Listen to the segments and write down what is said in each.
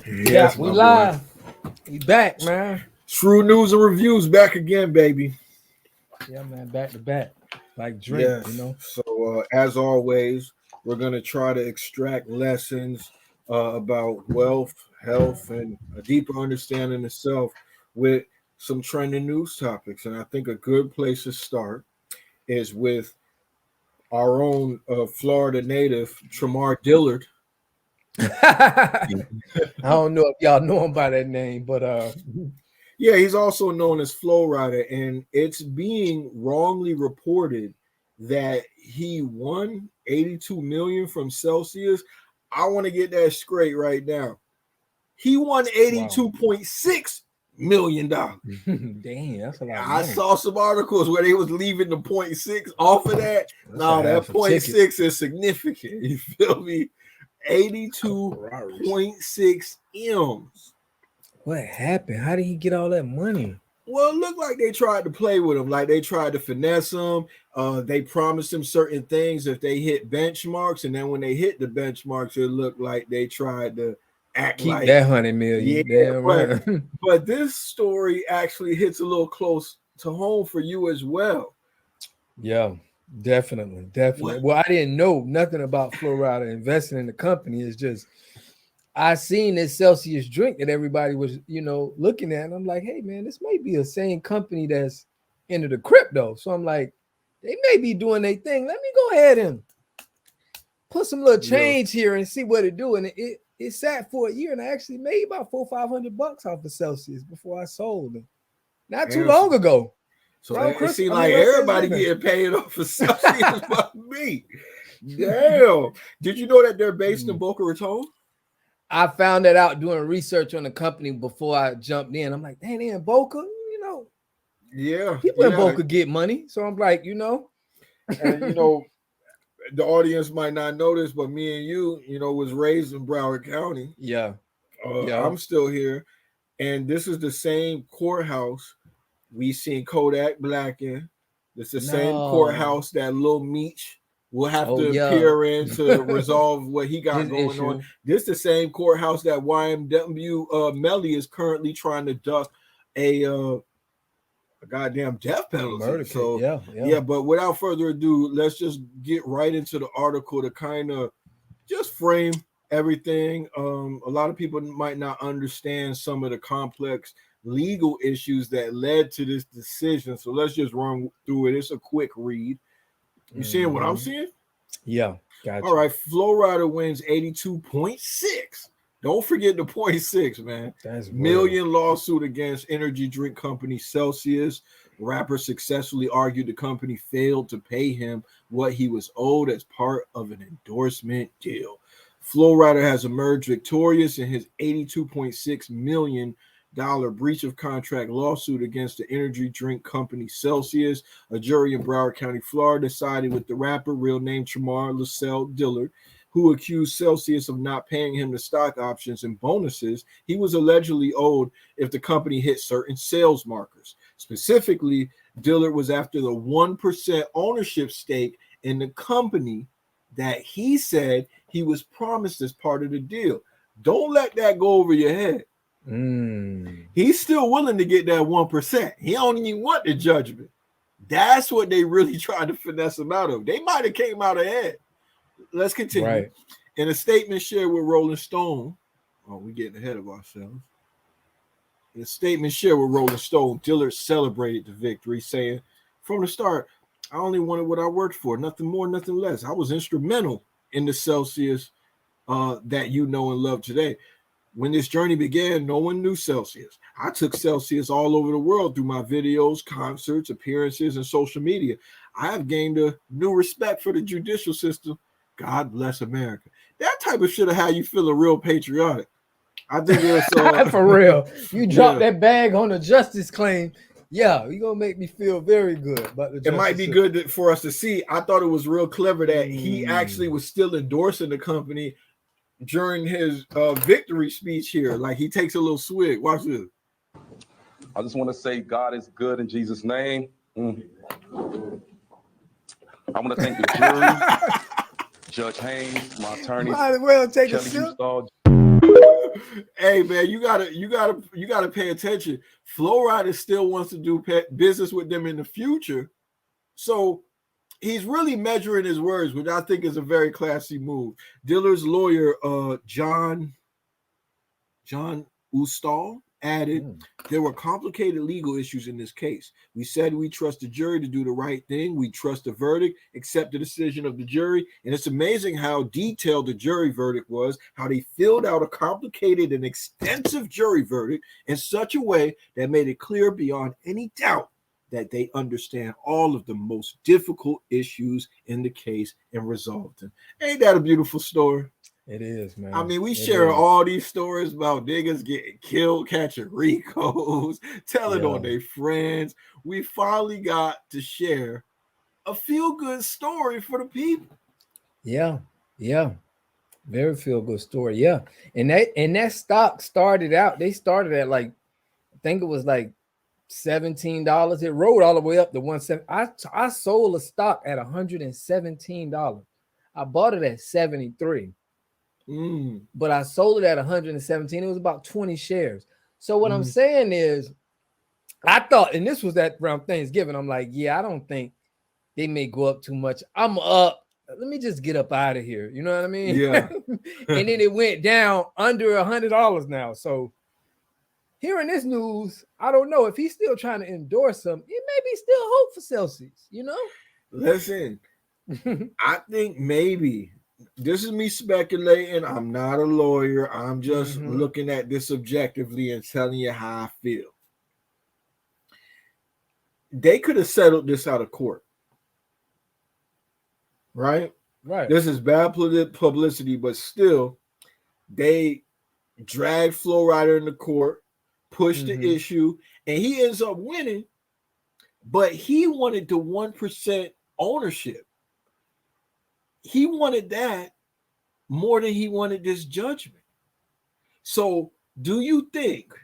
Yes, we my live. boy. We back, man. True news and reviews back again, baby. Yeah, man, back to back. Like drink, Yes. you know. So as always, we're gonna try to extract lessons about wealth, health, and a deeper understanding of self with some trending news topics. And I think a good place to start is with our own Florida native, Tremar Dillard. I don't know if y'all know him by that name, but Yeah, he's also known as Flow Rider, and it's being wrongly reported that he won 82 million from Celsius. I want to get that straight right now. He won wow. 82.6 million dollars. Damn, that's a lot of I money. saw some articles where they was leaving the 0.6 off of that. That's No, a that half a ticket. 0.6 is significant. You feel me? Ferraris. 82.6 M's. What happened? How did he get all that money? Well, it looked like they tried to play with him, like they tried to finesse him. They promised him certain things if they hit benchmarks, and then when they hit the benchmarks, it looked like they tried to act Keep like, that 100 yeah. million. Damn right. But this story actually hits a little close to home for you as well. Yeah, definitely. What? Well, I didn't know nothing about Florida investing in the company. It's just I seen this Celsius drink that everybody was, looking at, and I'm like, hey man, this may be the same company that's into the crypto. So I'm like, they may be doing their thing. Let me go ahead and put some little change here and see what it do. And it sat for a year, and I actually made about $400-500 off of Celsius before I sold them. Not too long ago. So it seemed like everybody getting paid off for Celsius but me. Damn. Did you know that they're based in Boca Raton? I found that out doing research on the company before I jumped in. I'm like, dang, they in Boca, Yeah. People in Boca get money. So I'm like, And the audience might not know this, but me and you, was raised in Broward County. Yeah. I'm still here. And this is the same courthouse we seen Kodak Black in. It's the same courthouse that Lil Meech will have to appear in to resolve what he got going on. This is the same courthouse that YMW Melly is currently trying to duck a goddamn death penalty. So yeah, but without further ado, let's just get right into the article to kind of just frame everything. A lot of people might not understand some of the complex legal issues that led to this decision. So let's just run through it. It's a quick read. You seeing what I'm seeing? Yeah. Gotcha. All right. Flow Rider wins 82.6. Don't forget the 0.6, man. That's million lawsuit against energy drink company Celsius. Rapper successfully argued the company failed to pay him what he was owed as part of an endorsement deal. Flow Rider has emerged victorious in his $82.6 million breach of contract lawsuit against the energy drink company Celsius. A jury in Broward County, Florida, sided with the rapper, real name Tremar Dillard, who accused Celsius of not paying him the stock options and bonuses he was allegedly owed if the company hit certain sales markers. Specifically, Dillard was after the 1% ownership stake in the company that he said he was promised as part of the deal. Don't let that go over your head. He's still willing to get that 1%. He don't even want the judgment. That's what they really tried to finesse him out of. They might have came out ahead. Let's continue. Right. In a statement shared with Rolling Stone, we're getting ahead of ourselves. In a statement shared with Rolling Stone, Dillard celebrated the victory, saying, "From the start, I only wanted what I worked for, nothing more, nothing less. I was instrumental in the Celsius that you know and love today. When this journey began, no one knew Celsius. I took Celsius all over the world through my videos, concerts, appearances, and social media. I have gained a new respect for the judicial system. God bless America." That type of shit of how you feel real patriotic. I think it's for real. You drop that bag on the justice claim. Yeah, you're gonna make me feel very good about the justice. It might be good for us to see. I thought it was real clever that he actually was still endorsing the company during his victory speech here. Like he takes a little swig. Watch this. I just want to say God is good in Jesus' name. I want to thank the jury, Judge Haynes, my attorney. Might as well take a sip. Hey man, you gotta pay attention. Flo Rida still wants to do business with them in the future, so he's really measuring his words, which I think is a very classy move. Diller's lawyer, John Ustall, added, there were complicated legal issues in this case. We said we trust the jury to do the right thing. We trust the verdict, accept the decision of the jury. And it's amazing how detailed the jury verdict was, how they filled out a complicated and extensive jury verdict in such a way that made it clear beyond any doubt that they understand all of the most difficult issues in the case and resolved them. Ain't that a beautiful story? It is, man. I mean, we share all these stories about niggas getting killed, catching Ricos, telling on their friends. We finally got to share a feel-good story for the people. Yeah. Very feel-good story. Yeah. And that stock started out, they started at like, I think it was like $17. It rode all the way up to $170. I sold a stock at $117. I bought it at 73. But I sold it at 117. It was about 20 shares. So what I'm saying is, I thought, and this was that around Thanksgiving, I'm like, yeah, I don't think they may go up too much. I'm up. Let me just get up out of here. You know what I mean? Yeah. And then it went down under $100 now. So hearing this news, I don't know if he's still trying to endorse them. It may be still hope for Celsius, you know? Listen, I think maybe. This is me speculating. I'm not a lawyer. I'm just looking at this objectively and telling you how I feel. They could have settled this out of court. Right? Right. This is bad publicity, but still, they dragged Flo Rida in the court, pushed the issue, and he ends up winning, but he wanted the 1% ownership. He wanted that more than he wanted this judgment. So do you think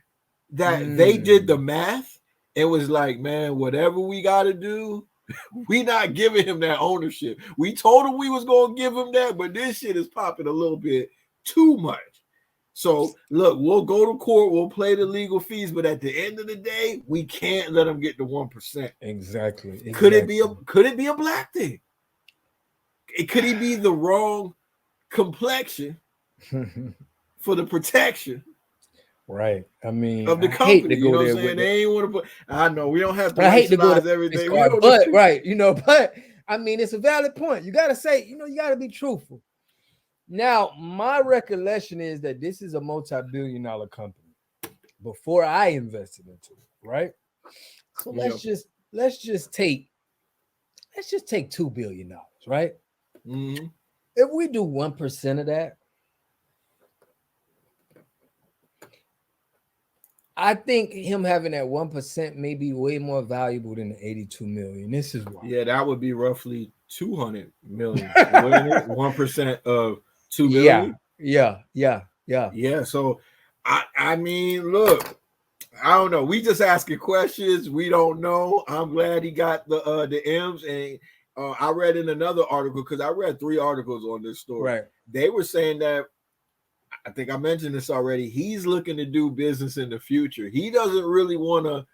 that they did the math and was like, man, whatever we got to do, we not giving him that ownership. We told him we was going to give him that, but this shit is popping a little bit too much. So look, we'll go to court, we'll play the legal fees, but at the end of the day, we can't let them get the 1%. Exactly. Could it be a black thing? Could he be the wrong complexion for the protection? Right. I mean, of the company, you know what I'm saying? They ain't want to put. I know we don't have to. I hate to go to everything, but right, you know. But I mean, it's a valid point. You got to say, you know, you got to be truthful. Now, my recollection is that this is a multi-billion-dollar company. Before I invested into it, right? So let's just take $2 billion, right? If we do 1% of that, I think him having that 1% may be way more valuable than the 82 million. This is why. Yeah, that would be roughly 200 million. 1% of 2 billion. Yeah. So I mean, look, I don't know. We just asking questions. We don't know. I'm glad he got the M's, and I read in another article, because I read 3 articles on this story. Right. They were saying that, I think I mentioned this already, he's looking to do business in the future. He doesn't really want to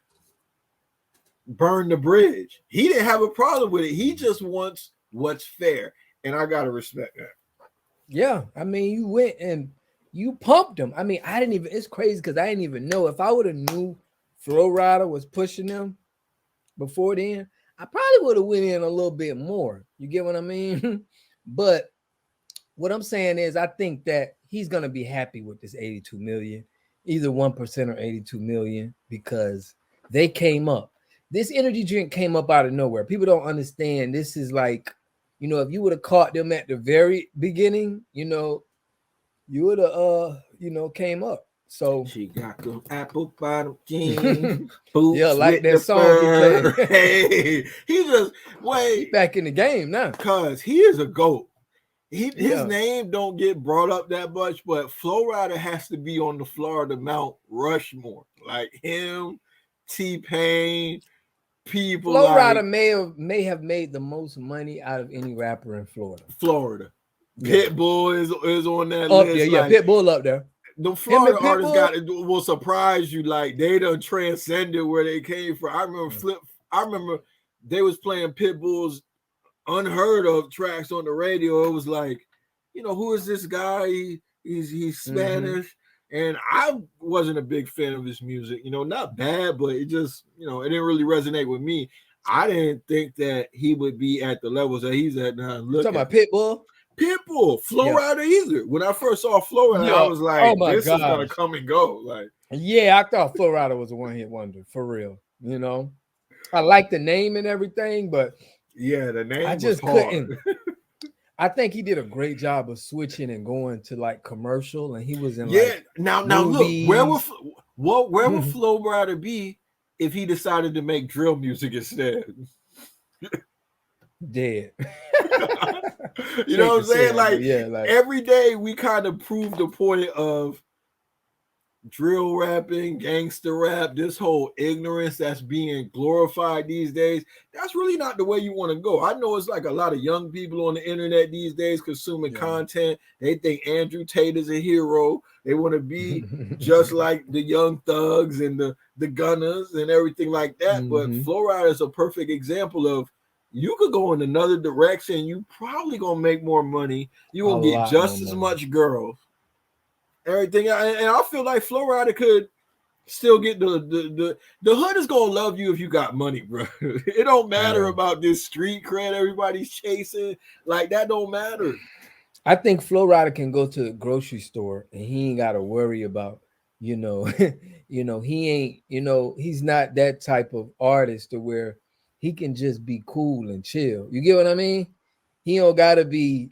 burn the bridge. He didn't have a problem with it. He just wants what's fair. And I got to respect that. Yeah. I mean, you went and you pumped him. I mean, it's crazy because I didn't even know. If I would have knew Flo Rida was pushing them before then, I probably would have went in a little bit more. You get what I mean? But what I'm saying is, I think that he's going to be happy with this 82 million, either 1% or 82 million, because they came up. This energy drink came up out of nowhere. People don't understand. This is like, you know, if you would have caught them at the very beginning, you know, you would have, came up. So she got the apple bottom jeans, boots. Yeah, like that song you played. Hey, he just he back in the game now. Cause he is a GOAT. His name don't get brought up that much, but Flo Rida has to be on the Florida Mount Rushmore. Like him, T-Pain, people. Flo Rida may have made the most money out of any rapper in Florida. Pitbull is on that up list. There, yeah, Pitbull up there. the Florida and artists Pitbull? will surprise you. Like they done transcended where they came from. I remember they was playing Pitbull's unheard of tracks on the radio. It was like, who is this guy? He's Spanish. And I wasn't a big fan of his music, not bad, but it just, it didn't really resonate with me. I didn't think that he would be at the levels that he's at now. You talking about Pitbull? Pitbull, Flow Rider either. When I first saw Flow Rider, I was like, this is gonna come and go. Like, yeah, I thought Flow Rider was a one-hit wonder for real. I like the name and everything, but yeah, the name I just couldn't. I think he did a great job of switching and going to like commercial, and he was in now movies. Look, where would Flow Rider be if he decided to make drill music instead? Dead. You know what I'm saying? Like every day we kind of prove the point of drill rapping, gangster rap, this whole ignorance that's being glorified these days. That's really not the way you want to go. I know it's like a lot of young people on the internet these days consuming content. They think Andrew Tate is a hero. They want to be just like the Young Thugs and the Gunners and everything like that. But Flow Rider is a perfect example of you could go in another direction. You probably gonna make more money. You gonna get just as much girls. Everything, and I feel like Flow Rider could still get the hood is gonna love you if you got money, bro. It don't matter about this street cred everybody's chasing. Like that don't matter. I think Flow Rider can go to the grocery store and he ain't got to worry about, he ain't, he's not that type of artist to where he can just be cool and chill. You get what I mean? He don't gotta be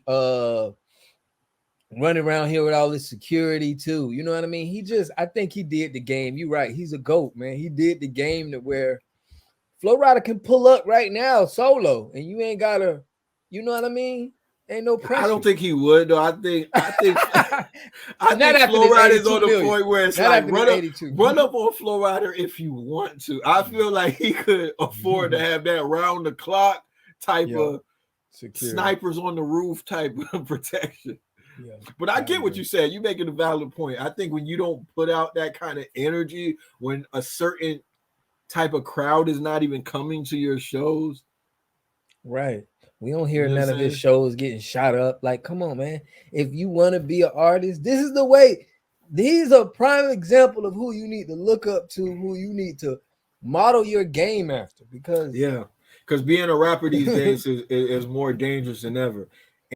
running around here with all this security too. You know what I mean? I think he did the game. You're right. He's a GOAT, man. He did the game to where Flow Rider can pull up right now solo and you ain't gotta, you know what I mean? Ain't no pressure. I don't think he would though. I think Flow Rider is on the point where it's like run up on Flow Rider if you want to. I feel like he could afford to have that round the clock type of security. Snipers on the roof type of protection. Yeah, but I get what you said. You're making a valid point. I think when you don't put out that kind of energy, when a certain type of crowd is not even coming to your shows, right? We don't hear none of his shows getting shot up. Like, come on, man. If you want to be an artist, this is the way. These are prime example of who you need to look up to, who you need to model your game after. Because being a rapper these days is more dangerous than ever.